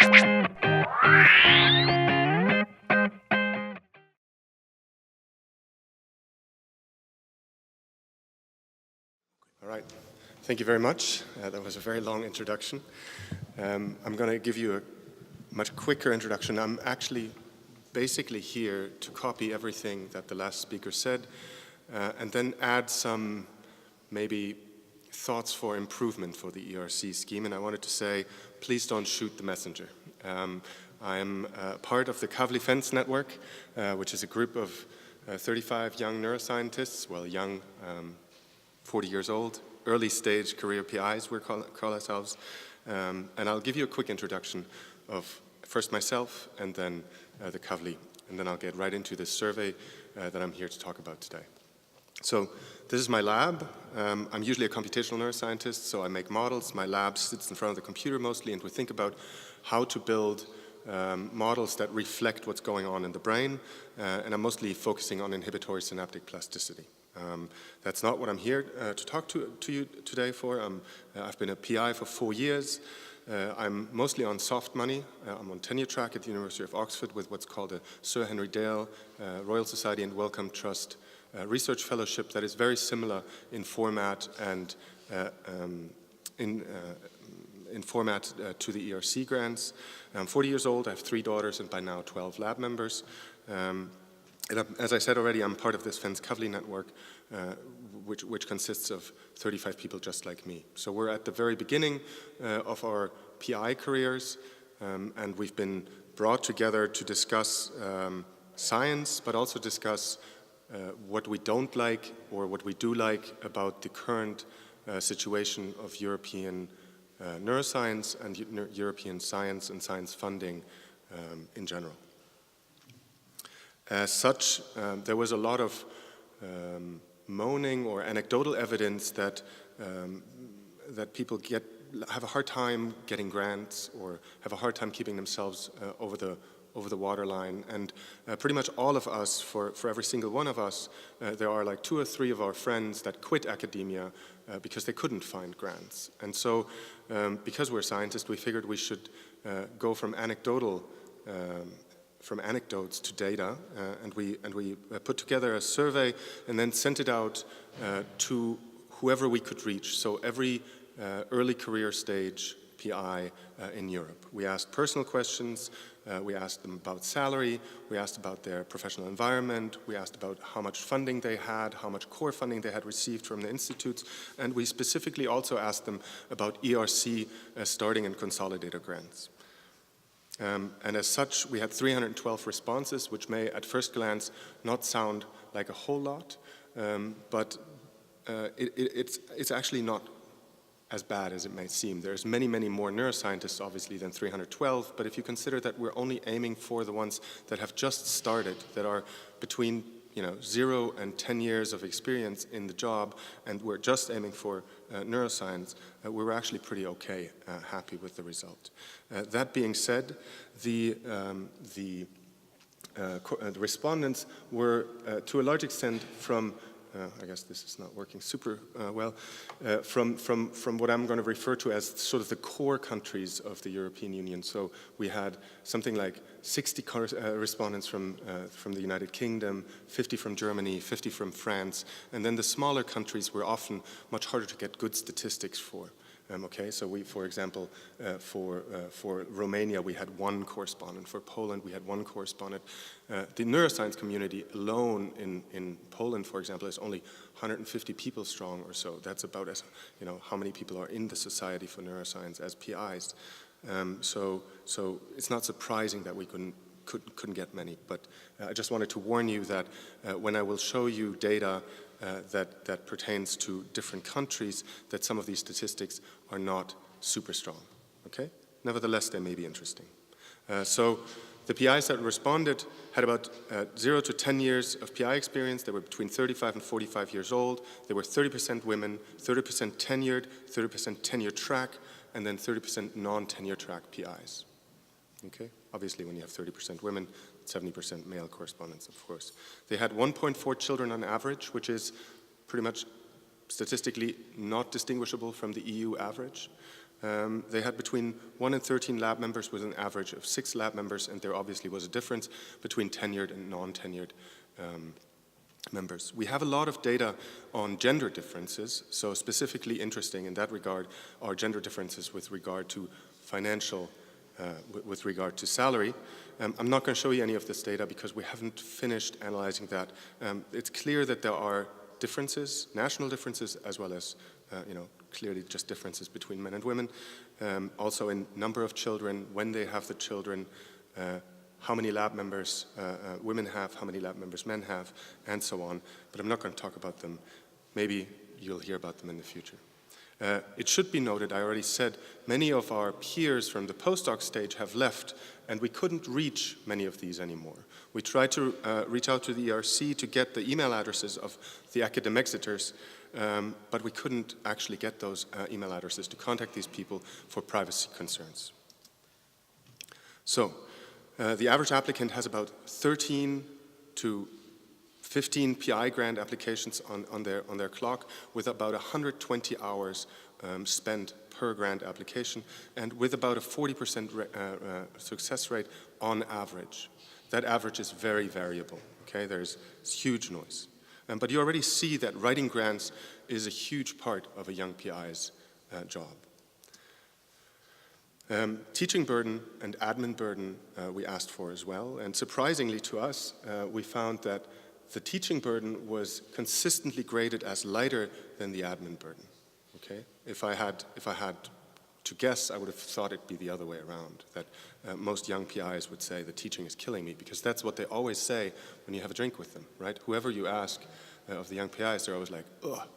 All right, thank you very much. That was a very long introduction. I'm going to give you a much quicker introduction. I'm actually basically here to copy everything that the last speaker said and then add some maybe thoughts for improvement for the EurASc scheme. And I wanted to say, please don't shoot the messenger. I'm part of the Kavli Fence Network, which is a group of 35 young neuroscientists, well, young, 40 years old, early stage career PIs, we call ourselves. And I'll give you a quick introduction of first myself and then the Kavli. And then I'll get right into this survey that I'm here to talk about today. So this is my lab. I'm usually a computational neuroscientist, so I make models. My lab sits in front of the computer mostly, and we think about how to build models that reflect what's going on in the brain. And I'm mostly focusing on inhibitory synaptic plasticity. That's not what I'm here to talk to you today for. I've been a PI for 4 years. I'm mostly on soft money. I'm on tenure track at the University of Oxford with what's called a Sir Henry Dale Royal Society and Wellcome Trust research fellowship that is very similar in format and in format to the ERC grants. I'm 40 years old. I have 3 daughters and by now 12 lab members. As I said already, I'm part of this Fence Kavli network, which consists of 35 people just like me. So we're at the very beginning of our PI careers, and we've been brought together to discuss science, but also discuss what we don't like or what we do like about the current situation of European neuroscience and European science and science funding in general. As such, there was a lot of moaning or anecdotal evidence that that people have a hard time getting grants or have a hard time keeping themselves over the waterline. And pretty much all of us, for every single one of us, there are like 2 or 3 of our friends that quit academia because they couldn't find grants. And so, because we're scientists, we figured we should go from anecdotes to data, and we put together a survey and then sent it out to whoever we could reach. So every early career stage PI in Europe. We asked personal questions, we asked them about salary, we asked about their professional environment, we asked about how much funding they had, how much core funding they had received from the institutes, and we specifically also asked them about ERC starting and consolidator grants. And as such, we had 312 responses, which may at first glance not sound like a whole lot, but it's actually not as bad as it may seem. There's many, many more neuroscientists, obviously, than 312, but if you consider that we're only aiming for the ones that have just started, that are between 0 and 10 years of experience in the job, and we're just aiming for neuroscience, we were actually pretty okay, happy with the result. That being said, the respondents were, to a large extent, from I guess this is not working super well, from what I'm going to refer to as sort of the core countries of the European Union. So we had something like 60 respondents from the United Kingdom, 50 from Germany, 50 from France, and then the smaller countries were often much harder to get good statistics for. Okay, so we, for example, for Romania, we had 1 correspondent. For Poland, we had 1 correspondent. The neuroscience community alone in Poland, for example, is only 150 people strong or so. That's about as how many people are in the Society for Neuroscience as PIs. So it's not surprising that we couldn't get many. But I just wanted to warn you that when I will show you data that pertains to different countries, that some of these statistics are not super strong, okay? Nevertheless, they may be interesting. So the PIs that responded had about 0 to 10 years of PI experience. They were between 35 and 45 years old. They were 30% women, 30% tenured, 30% tenure track, and then 30% non-tenure track PIs, okay? Obviously, when you have 30% women, 70% male correspondents, of course. They had 1.4 children on average, which is pretty much statistically not distinguishable from the EU average. They had between 1 and 13 lab members with an average of 6 lab members, and there obviously was a difference between tenured and non-tenured members. We have a lot of data on gender differences, so specifically interesting in that regard are gender differences with regard to financial, with regard to salary. I'm not going to show you any of this data because we haven't finished analyzing that. It's clear that there are differences, national differences, as well as clearly just differences between men and women. Also in number of children, when they have the children, how many lab members women have, how many lab members men have, and so on. But I'm not going to talk about them. Maybe you'll hear about them in the future. It should be noted, I already said, many of our peers from the postdoc stage have left, and we couldn't reach many of these anymore. We tried to reach out to the EurASc to get the email addresses of the academic exiters, but we couldn't actually get those email addresses to contact these people for privacy concerns. So, the average applicant has about 13 to 15 PI grant applications on their clock, with about 120 hours spent per grant application, and with about a 40% success rate on average. That average is very variable, okay? There's huge noise. But you already see that writing grants is a huge part of a young PI's job. Teaching burden and admin burden we asked for as well, and surprisingly to us, we found that the teaching burden was consistently graded as lighter than the admin burden. Okay? If I had to guess, I would have thought it'd be the other way around, that most young PIs would say the teaching is killing me, because that's what they always say when you have a drink with them, right? Whoever you ask of the young PIs, they're always like, ugh,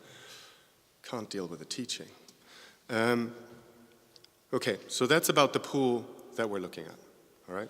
can't deal with the teaching. Okay, so that's about the pool that we're looking at, all right?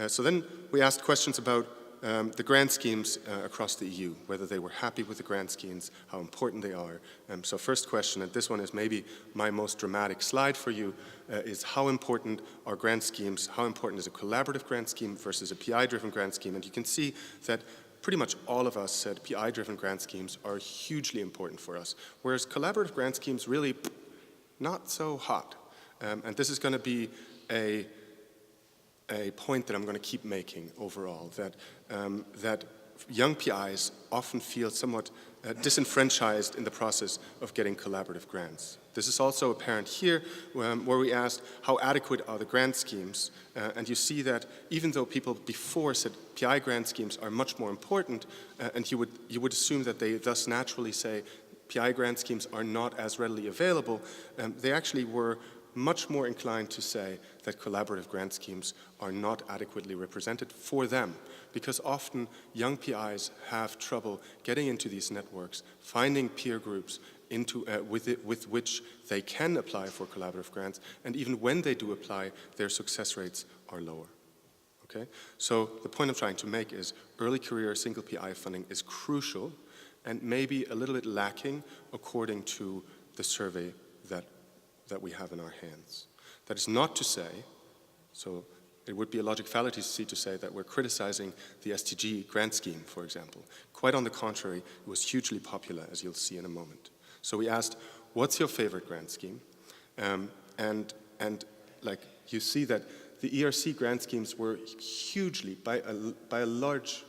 So then we asked questions about the grant schemes across the EU, whether they were happy with the grant schemes, how important they are. So first question, and this one is maybe my most dramatic slide for you, is how important are grant schemes, how important is a collaborative grant scheme versus a PI-driven grant scheme? And you can see that pretty much all of us said PI-driven grant schemes are hugely important for us, whereas collaborative grant schemes really not so hot. And this is going to be a point that I'm going to keep making overall, that young PIs often feel somewhat disenfranchised in the process of getting collaborative grants. This is also apparent here, where we asked how adequate are the grant schemes, and you see that even though people before said PI grant schemes are much more important, and you would assume that they thus naturally say PI grant schemes are not as readily available, they actually were much more inclined to say that collaborative grant schemes are not adequately represented for them, because often young PIs have trouble getting into these networks, finding peer groups with which they can apply for collaborative grants, and even when they do apply, their success rates are lower. Okay? So the point I'm trying to make is early career single PI funding is crucial and maybe a little bit lacking according to the survey that we have in our hands. That is not to say, so it would be a logic fallacy to say that we're criticizing the STG grant scheme, for example. Quite on the contrary, it was hugely popular, as you'll see in a moment. So we asked, what's your favorite grant scheme? And like you see that the ERC grant schemes were hugely, by a large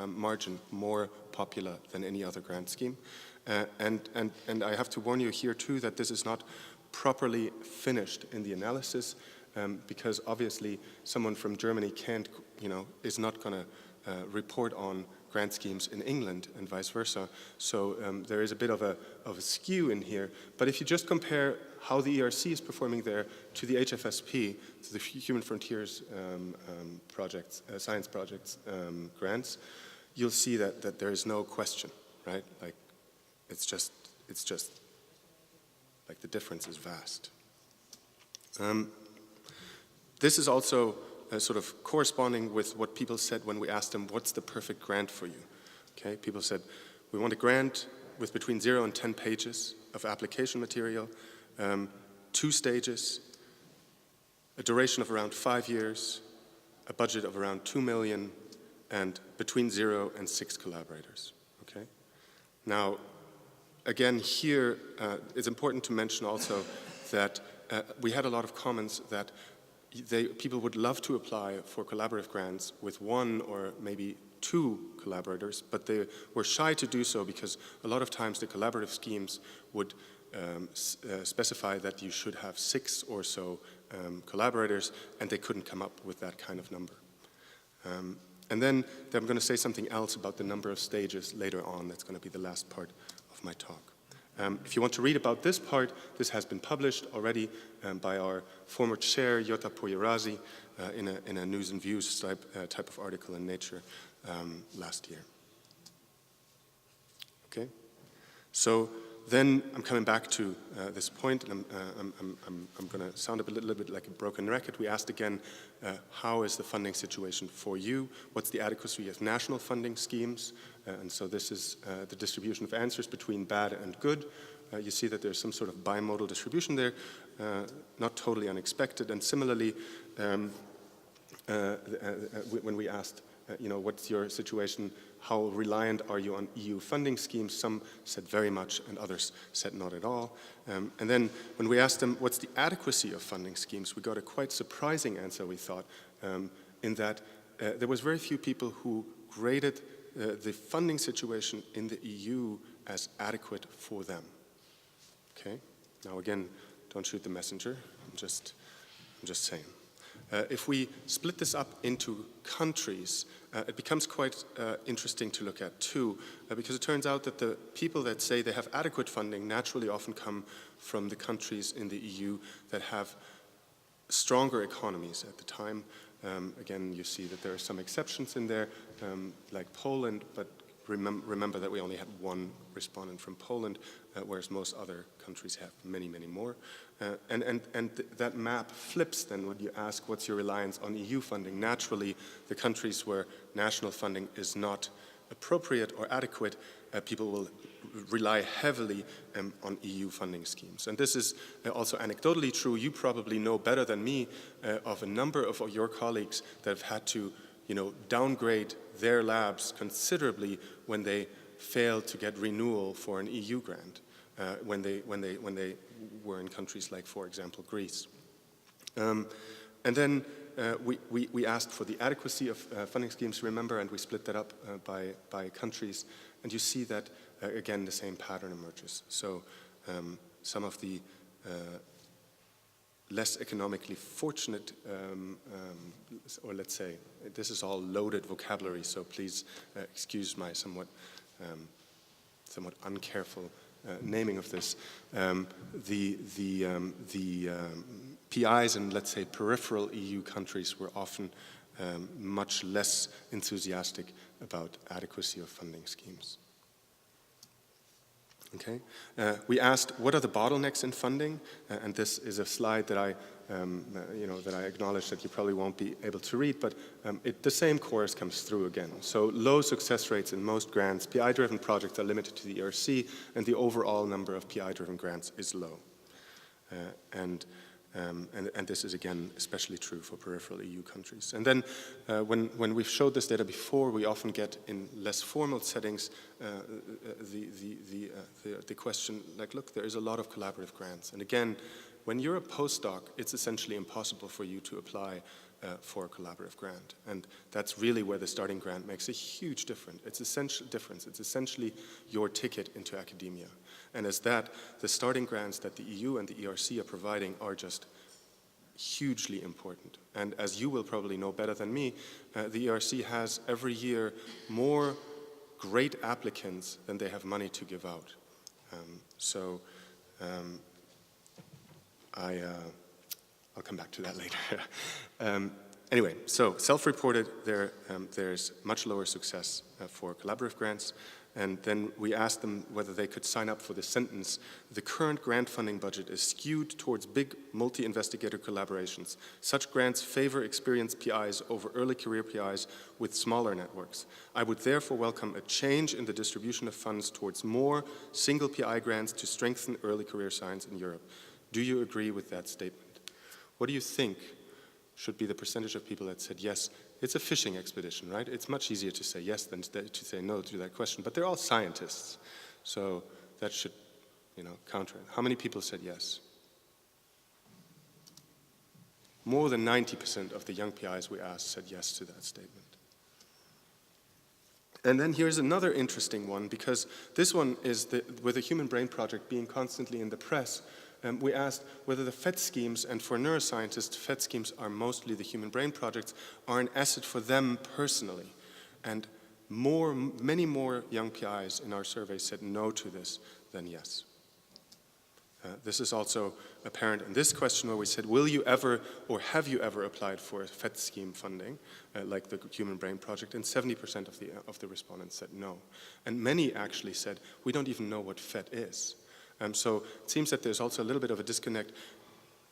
margin, more popular than any other grant scheme. And I have to warn you here too that this is not properly finished in the analysis, because obviously someone from Germany is not going to report on grant schemes in England and vice versa. So there is a bit of a skew in here. But if you just compare how the ERC is performing there to the HFSP, to the Human Frontiers projects, science projects grants, you'll see that there is no question, right? Like it's just like the difference is vast. This is also sort of corresponding with what people said when we asked them, what's the perfect grant for you? Okay, people said, we want a grant with between 0 and 10 pages of application material, 2 stages, a duration of around 5 years, a budget of around 2 million, and between 0 and 6 collaborators. Okay? Now, again, here it's important to mention also that we had a lot of comments that people would love to apply for collaborative grants with one or maybe two collaborators, but they were shy to do so because a lot of times the collaborative schemes would specify that you should have 6 or so collaborators, and they couldn't come up with that kind of number. And then I'm going to say something else about the number of stages later on. That's going to be the last part of my talk. If you want to read about this part, this has been published already by our former chair, Jutta Poyarasi, in a News and Views type of article in Nature last year. Okay, so then I'm coming back to this point, and I'm going to sound a little bit like a broken record. We asked again, how is the funding situation for you? What's the adequacy of national funding schemes? And so this is the distribution of answers between bad and good. You see that there's some sort of bimodal distribution there, not totally unexpected. And similarly, when we asked, what's your situation? How reliant are you on EU funding schemes? Some said very much, and others said not at all. And then when we asked them, what's the adequacy of funding schemes? We got a quite surprising answer, we thought, in that there was very few people who graded the funding situation in the EU as adequate for them. Okay? Now again, don't shoot the messenger. I'm just saying. If we split this up into countries, it becomes quite interesting to look at too, because it turns out that the people that say they have adequate funding naturally often come from the countries in the EU that have stronger economies at the time. Again, you see that there are some exceptions in there, like Poland, but remember that we only had one respondent from Poland, whereas most other countries have many, many more. And that map flips then when you ask what's your reliance on EU funding. Naturally, the countries where national funding is not appropriate or adequate, people will rely heavily on EU funding schemes. And this is also anecdotally true. You probably know better than me of a number of your colleagues that have had to downgrade their labs considerably when they failed to get renewal for an EU grant, when they were in countries like, for example, Greece. And then we asked for the adequacy of funding schemes, remember, and we split that up by countries. And you see that, again, the same pattern emerges. So some of the less economically fortunate, or let's say, this is all loaded vocabulary, so please excuse my somewhat uncareful naming of this. The PIs in, let's say, peripheral EU countries were often much less enthusiastic about adequacy of funding schemes. Okay. We asked, what are the bottlenecks in funding? And this is a slide that I acknowledge that you probably won't be able to read, but the same chorus comes through again. So low success rates in most grants. PI-driven projects are limited to the EurASc, and the overall number of PI-driven grants is low. And this is, again, especially true for peripheral EU countries. And then when we've showed this data before, we often get in less formal settings the question, like, look, there is a lot of collaborative grants. And again, when you're a postdoc, it's essentially impossible for you to apply for a collaborative grant. And that's really where the starting grant makes a huge difference. It's essentially your ticket into academia. And as that, the starting grants that the EU and the ERC are providing are just hugely important. And as you will probably know better than me, the ERC has every year more great applicants than they have money to give out. I'll come back to that later. Anyway, so self-reported, there's much lower success for collaborative grants. And then we asked them whether they could sign up for the sentence, the current grant funding budget is skewed towards big multi-investigator collaborations. Such grants favor experienced PIs over early career PIs with smaller networks. I would therefore welcome a change in the distribution of funds towards more single PI grants to strengthen early career science in Europe. Do you agree with that statement? What do you think should be the percentage of people that said yes? It's a fishing expedition, right? It's much easier to say yes than to say no to that question. But they're all scientists, so that should, counter it. How many people said yes? More than 90% of the young PIs we asked said yes to that statement. And then here's another interesting one, because this one is with the Human Brain Project being constantly in the press. We asked whether the PhET schemes, and for neuroscientists, PhET schemes are mostly the Human Brain Projects, are an asset for them personally. And many more young PIs in our survey said no to this than yes. This is also apparent in this question where we said, will you ever or have you ever applied for a PhET scheme funding, like the Human Brain Project? And 70% of the respondents said no. And many actually said, we don't even know what PhET is. So it seems that there's also a little bit of a disconnect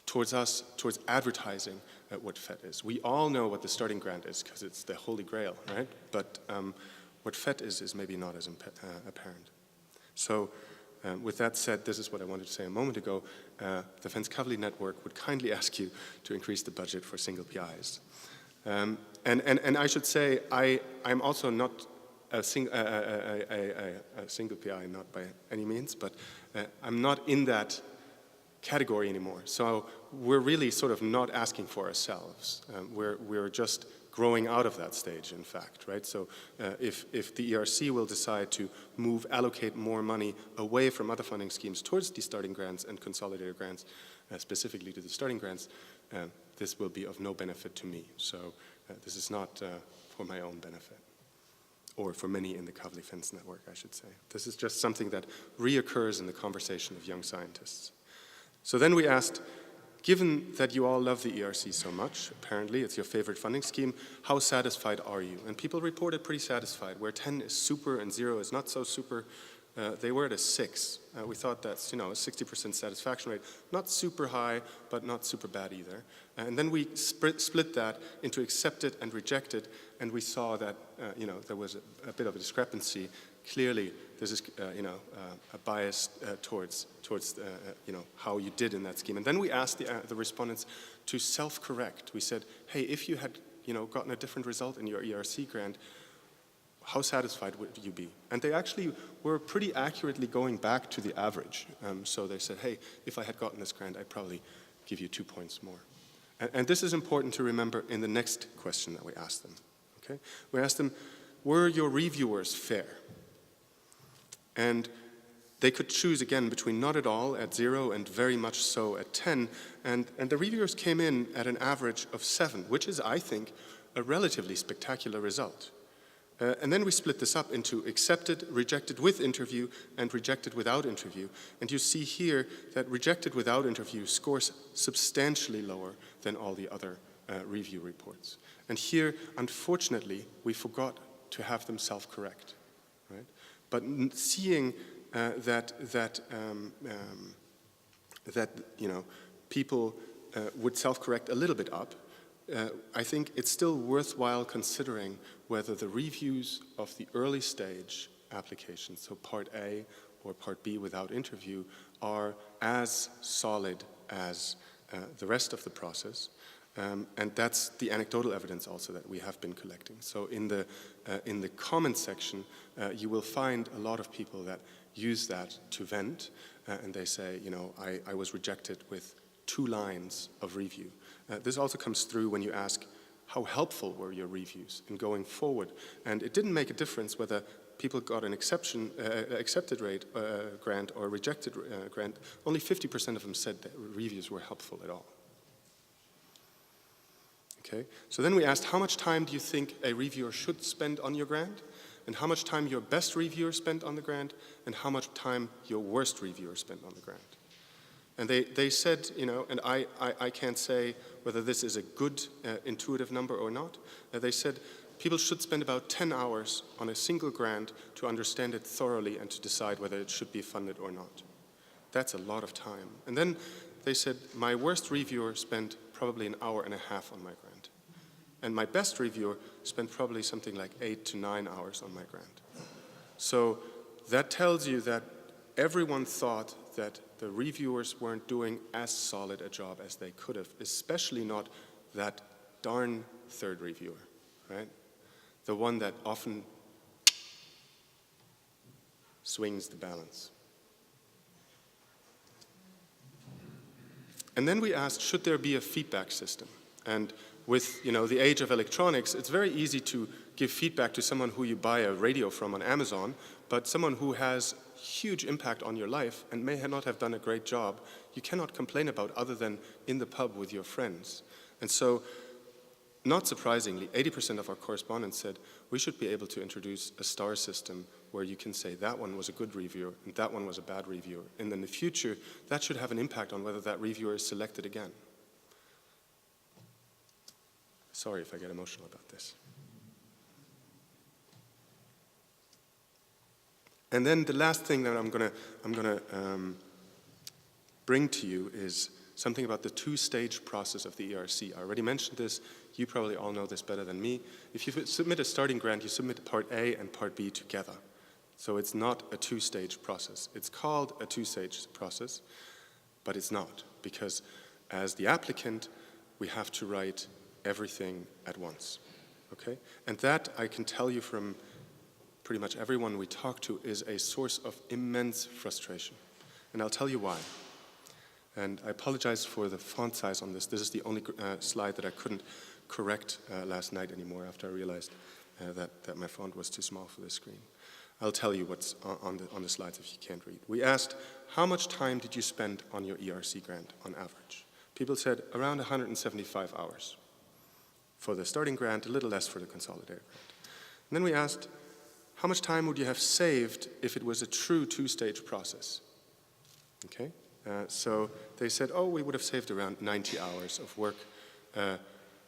towards us, towards advertising what PhET is. We all know what the starting grant is because it's the holy grail, right? But what PhET is maybe not as apparent. So with that said, this is what I wanted to say a moment ago. The Fence Kavli Network would kindly ask you to increase the budget for single PIs. And I should say, I'm also not a single PI, not by any means, but I'm not in that category anymore. So we're really sort of not asking for ourselves. We're just growing out of that stage, in fact, right? So if the ERC will decide to allocate more money away from other funding schemes towards the starting grants and consolidated grants, specifically to the starting grants, this will be of no benefit to me. So this is not for my own benefit, or for many in the Kavli Fence Network, I should say. This is just something that reoccurs in the conversation of young scientists. So then we asked, given that you all love the ERC so much, apparently it's your favorite funding scheme, how satisfied are you? And people reported pretty satisfied. Where 10 is super and 0 is not so super, they were at a 6. We thought that's, a 60% satisfaction rate. Not super high, but not super bad either. And then we split that into accepted and rejected, and we saw that, there was a bit of a discrepancy. Clearly, this is, a bias towards how you did in that scheme. And then we asked the respondents to self-correct. We said, hey, if you had, gotten a different result in your ERC grant, how satisfied would you be? And they actually were pretty accurately going back to the average. So they said, hey, if I had gotten this grant, I'd probably give you 2 points more. And this is important to remember in the next question that we asked them. Okay? We asked them, were your reviewers fair? And they could choose, again, between not at all at 0 and very much so at 10. And the reviewers came in at an average of 7, which is, I think, a relatively spectacular result. And then we split this up into accepted, rejected with interview, and rejected without interview. And you see here that rejected without interview scores substantially lower than all the other review reports. And here, unfortunately, we forgot to have them self-correct, right? But seeing that people would self-correct a little bit up, I think it's still worthwhile considering whether the reviews of the early stage applications, so Part A or Part B without interview, are as solid as the rest of the process. And that's the anecdotal evidence also that we have been collecting. So in the comment section, you will find a lot of people that use that to vent, and they say, I was rejected with 2 lines of review. This also comes through when you ask, how helpful were your reviews in going forward? And it didn't make a difference whether people got an accepted rate grant or a rejected grant. Only 50% of them said that reviews were helpful at all. Okay, so then we asked, how much time do you think a reviewer should spend on your grant? And how much time your best reviewer spent on the grant? And how much time your worst reviewer spent on the grant? And they said, and I can't say whether this is a good intuitive number or not. They said people should spend about 10 hours on a single grant to understand it thoroughly and to decide whether it should be funded or not. That's a lot of time. And then they said, my worst reviewer spent probably an hour and a half on my grant. And my best reviewer spent probably something like 8 to 9 hours on my grant. So that tells you that everyone thought that the reviewers weren't doing as solid a job as they could have, especially not that darn third reviewer, right? The one that often swings the balance. And then we asked, should there be a feedback system? And with the age of electronics, it's very easy to give feedback to someone who you buy a radio from on Amazon, but someone who has huge impact on your life and may not have done a great job, you cannot complain about other than in the pub with your friends. And so, not surprisingly, 80% of our correspondents said we should be able to introduce a star system where you can say that one was a good reviewer and that one was a bad reviewer. And in the future, that should have an impact on whether that reviewer is selected again. Sorry if I get emotional about this. And then the last thing that I'm gonna bring to you is something about the two-stage process of the EurASc. I already mentioned this. You probably all know this better than me. If you submit a starting grant, you submit Part A and Part B together. So it's not a two-stage process. It's called a two-stage process, but it's not, because as the applicant, we have to write everything at once, okay? And that, I can tell you from pretty much everyone we talk to, is a source of immense frustration. And I'll tell you why. And I apologize for the font size on this. This is the only slide that I couldn't correct last night anymore after I realized that my font was too small for the screen. I'll tell you what's on the slides if you can't read. We asked, how much time did you spend on your EurASc grant on average? People said around 175 hours. For the starting grant, a little less for the consolidated grant. And then we asked, how much time would you have saved if it was a true two-stage process? Okay, so they said, oh, we would have saved around 90 hours of work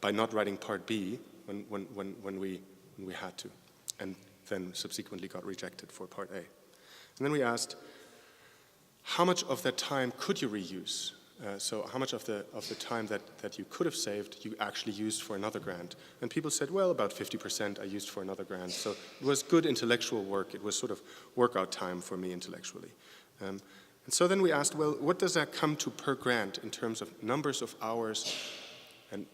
by not writing Part B when we had to, and then subsequently got rejected for Part A. And then we asked, how much of that time could you reuse? So how much of the time that you could have saved you actually used for another grant? And people said, well, about 50% I used for another grant. So it was good intellectual work. It was sort of workout time for me intellectually. And so then we asked, well, what does that come to per grant in terms of numbers of hours, and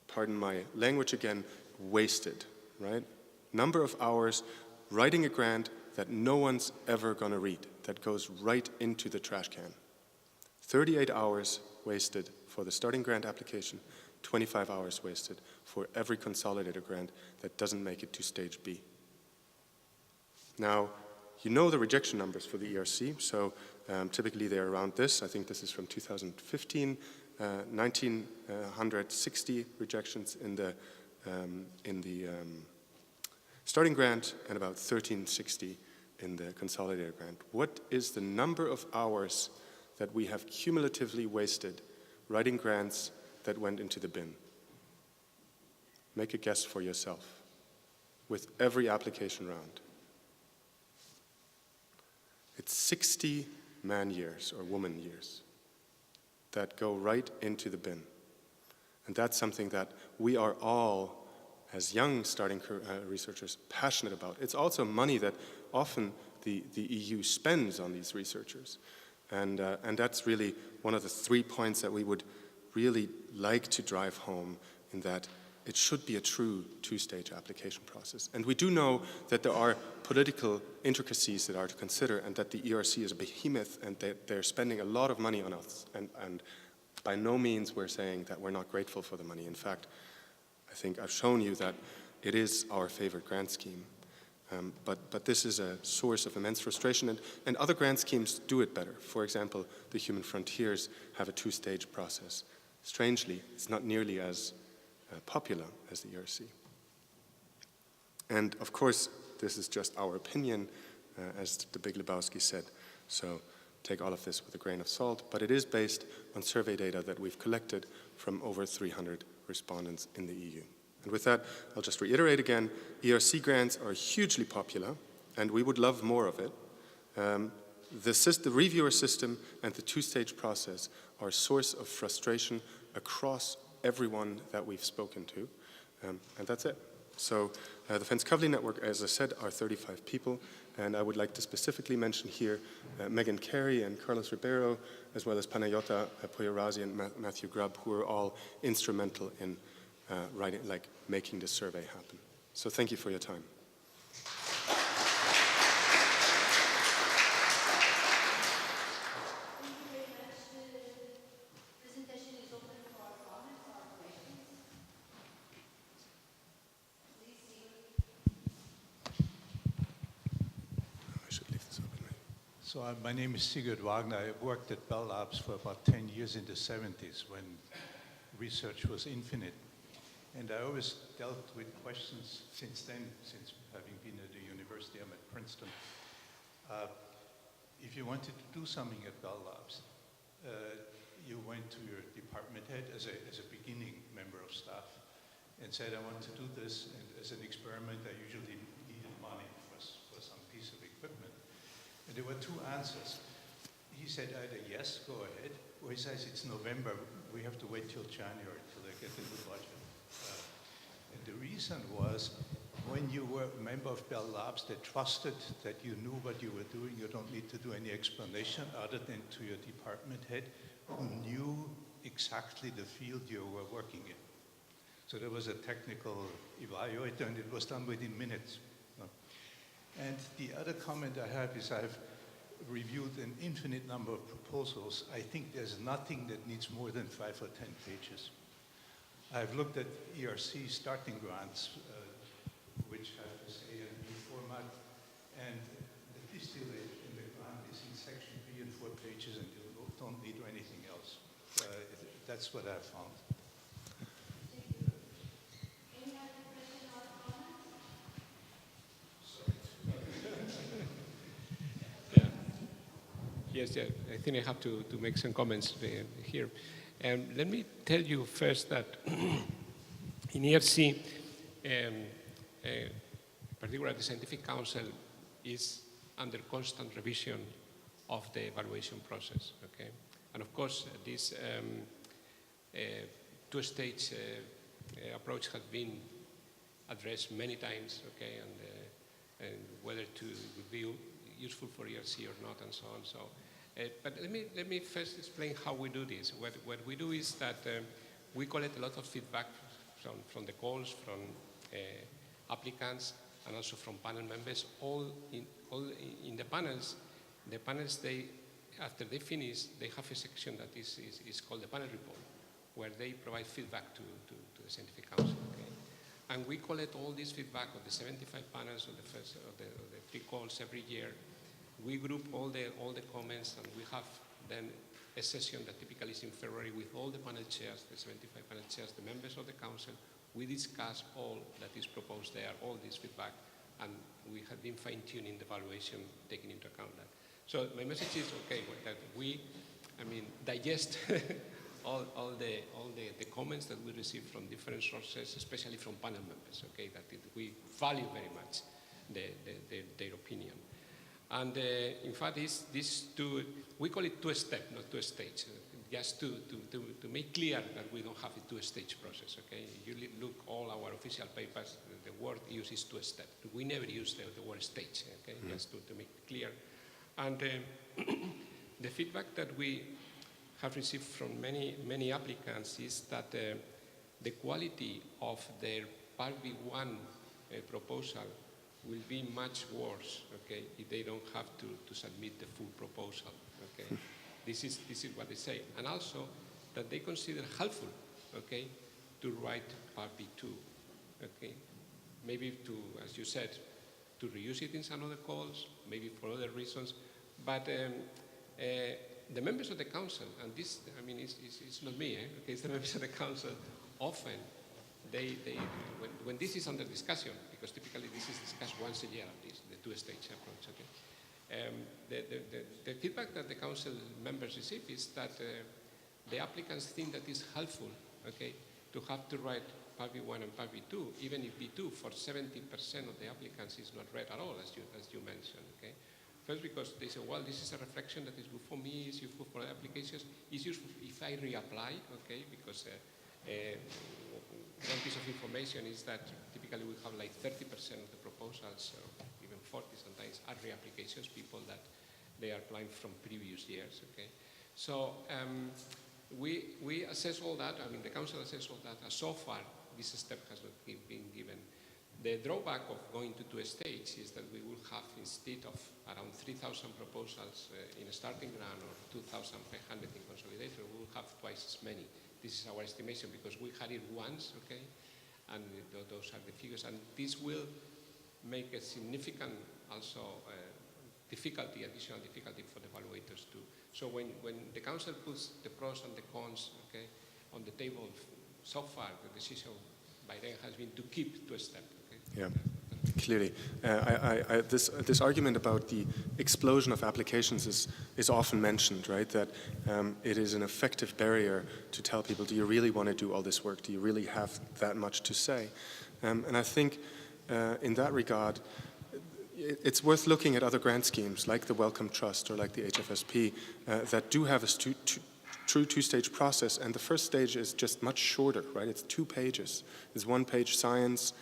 pardon my language again, wasted, right? Number of hours writing a grant that no one's ever going to read, that goes right into the trash can. 38 hours wasted for the starting grant application, 25 hours wasted for every consolidated grant that doesn't make it to stage B. Now, you know the rejection numbers for the EurASc, so typically they're around this. I think this is from 2015, 1,960 rejections in the starting grant and about 1,360 in the consolidated grant. What is the number of hours that we have cumulatively wasted writing grants that went into the bin? Make a guess for yourself with every application round. It's 60 man-years or woman-years that go right into the bin. And that's something that we are all, as young starting researchers, passionate about. It's also money that often the EU spends on these researchers. And that's really one of the 3 points that we would really like to drive home, in that it should be a true two-stage application process. And we do know that there are political intricacies that are to consider, and that the EurASc is a behemoth, and they're spending a lot of money on us. And by no means we're saying that we're not grateful for the money. In fact, I think I've shown you that it is our favorite grant scheme. But this is a source of immense frustration, and other grant schemes do it better. For example, the Human Frontiers have a two-stage process. Strangely, it's not nearly as popular as the EurASc. And of course, this is just our opinion, as the Big Lebowski said, so take all of this with a grain of salt, but it is based on survey data that we've collected from over 300 respondents in the EU. And with that, I'll just reiterate again, EurASc grants are hugely popular, and we would love more of it. The reviewer system and the two-stage process are a source of frustration across everyone that we've spoken to, and that's it. So the Fence Kavli Network, as I said, are 35 people, and I would like to specifically mention here Megan Carey and Carlos Ribeiro, as well as Panayota Poyarazi and Matthew Grubb, who are all instrumental in making this survey happen. So thank you for your time. Thank you very much. The presentation is open for comments or questions. So my name is Sigurd Wagner. I worked at Bell Labs for about 10 years in the 70s when research was infinite. And I always dealt with questions since then, since having been at the university. I'm at Princeton. If you wanted to do something at Bell Labs, you went to your department head as a beginning member of staff and said, I want to do this. And as an experiment, I usually needed money for some piece of equipment. And there were two answers. He said either yes, go ahead, or he says it's November, we have to wait till January till they get the new budget. And the reason was, when you were a member of Bell Labs, they trusted that you knew what you were doing. You don't need to do any explanation other than to your department head, who knew exactly the field you were working in. So there was a technical evaluator, and it was done within minutes. And the other comment I have is I've reviewed an infinite number of proposals. I think there's nothing that needs more than 5 or 10 pages. I've looked at ERC starting grants, which have this A&B format, and the distillate in the grant is in section B in 4 pages, and you don't need anything else. That's what I've found. Yes, yeah, I think I have to make some comments here. Let me tell you first that in ERC, particularly the Scientific Council is under constant revision of the evaluation process, okay? And of course, this two-stage approach has been addressed many times, okay, and whether to review useful for ERC or not, and so on. So, but let me first explain how we do this. What we do is that we collect a lot of feedback from the calls, from applicants, and also from panel members. All in the panels. The panels, after they finish, they have a section that is called the panel report, where they provide feedback to the Scientific Council. Okay? And we collect all this feedback of the 75 panels of the 3 calls every year. We group all the comments, and we have then a session that typically is in February with all the panel chairs, the 75 panel chairs, the members of the council. We discuss all that is proposed there, all this feedback, and we have been fine-tuning the evaluation, taking into account that. So my message is, okay, that we, digest all the comments that we receive from different sources, especially from panel members, okay, that we value very much their opinion. And in fact, we call it two-step, not two-stage, just to make clear that we don't have a two-stage process, okay? You look all our official papers, the word used is two-step. We never use the word stage, okay? Mm-hmm. Just to make it clear. And the feedback that we have received from many applicants is that the quality of their Part B1 proposal will be much worse, okay, if they don't have to submit the full proposal, okay? This is what they say. And also that they consider helpful, okay, to write Part B2, okay? Maybe to, as you said, to reuse it in some other calls, maybe for other reasons. But the members of the council, and this, it's not me, okay, it's the members of the council, often when this is under discussion, because typically this is discussed once a year at least, the two-stage approach, okay? The feedback that the council members receive is that the applicants think that it's helpful, okay, to have to write Part B1 and Part B2, even if B2 for 70% of the applicants is not read at all, as you mentioned, okay? First, because they say, well, this is a reflection that is good for me, it's useful for applications, it's useful if I reapply, okay, because one piece of information is that typically we have like 30% of the proposals, or even 40 sometimes, are reapplications, people that they are applying from previous years, okay? So we assess all that, the council assess all that, and so far this step has not been given. The drawback of going to two-stage is that we will have, instead of around 3,000 proposals in a starting grant or 2,500 in consolidator, we will have twice as many. This is our estimation because we had it once, okay? And those are the figures. And this will make a significant also difficulty, additional difficulty for the evaluators too. So when the council puts the pros and the cons, okay, on the table, so far the decision by them has been to keep to a step. Okay? Yeah. Clearly, this argument about the explosion of applications is often mentioned, right? That it is an effective barrier to tell people, do you really want to do all this work? Do you really have that much to say? And I think in that regard, it's worth looking at other grant schemes like the Wellcome Trust or like the HFSP that do have a true two-stage process, and the first stage is just much shorter, right? It's 2 pages. It's 1 page science,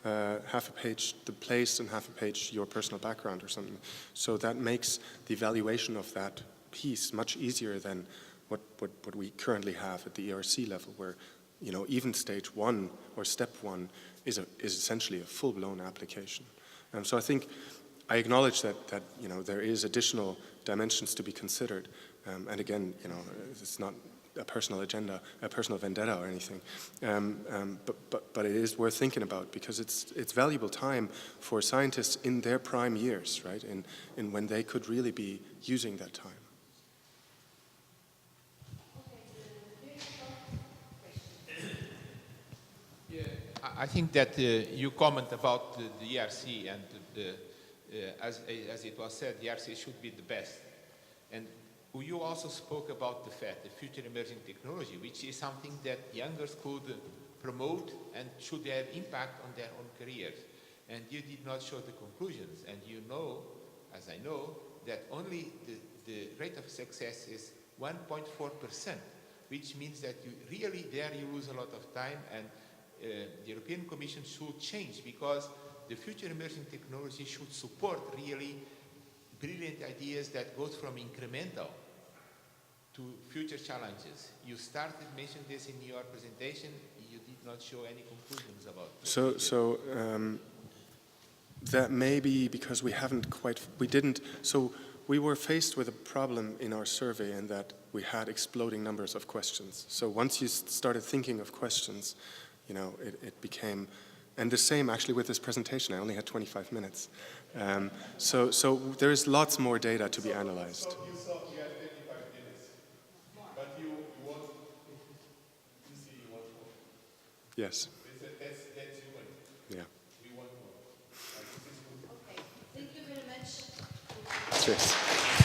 half a page the place, and half a page your personal background or something. So that makes the evaluation of that piece much easier than what we currently have at the ERC level, where even stage 1 or step 1 is essentially a full-blown application. So I think I acknowledge that there is additional dimensions to be considered, and again, it's not a personal agenda, a personal vendetta or anything, but it is worth thinking about, because it's valuable time for scientists in their prime years, right? In when they could really be using that time. Yeah, I think that you comment about the ERC and as it was said, the ERC should be the best. And you also spoke about the fact, the future emerging technology, which is something that youngers could promote and should have impact on their own careers. And you did not show the conclusions. And you know, as I know, that only the rate of success is 1.4%, which means that you lose a lot of time, and the European Commission should change, because the future emerging technology should support really brilliant ideas that goes from incremental to future challenges. You started mentioning this in your presentation. You did not show any conclusions about it. So that may be because we were faced with a problem in our survey in that we had exploding numbers of questions. So once you started thinking of questions, it became, and the same actually with this presentation. I only had 25 minutes. So there is lots more data to be analyzed. So you had 25 minutes, but you want more. Yes. That's human. Yeah. We want more. Okay, thank you very much. Cheers.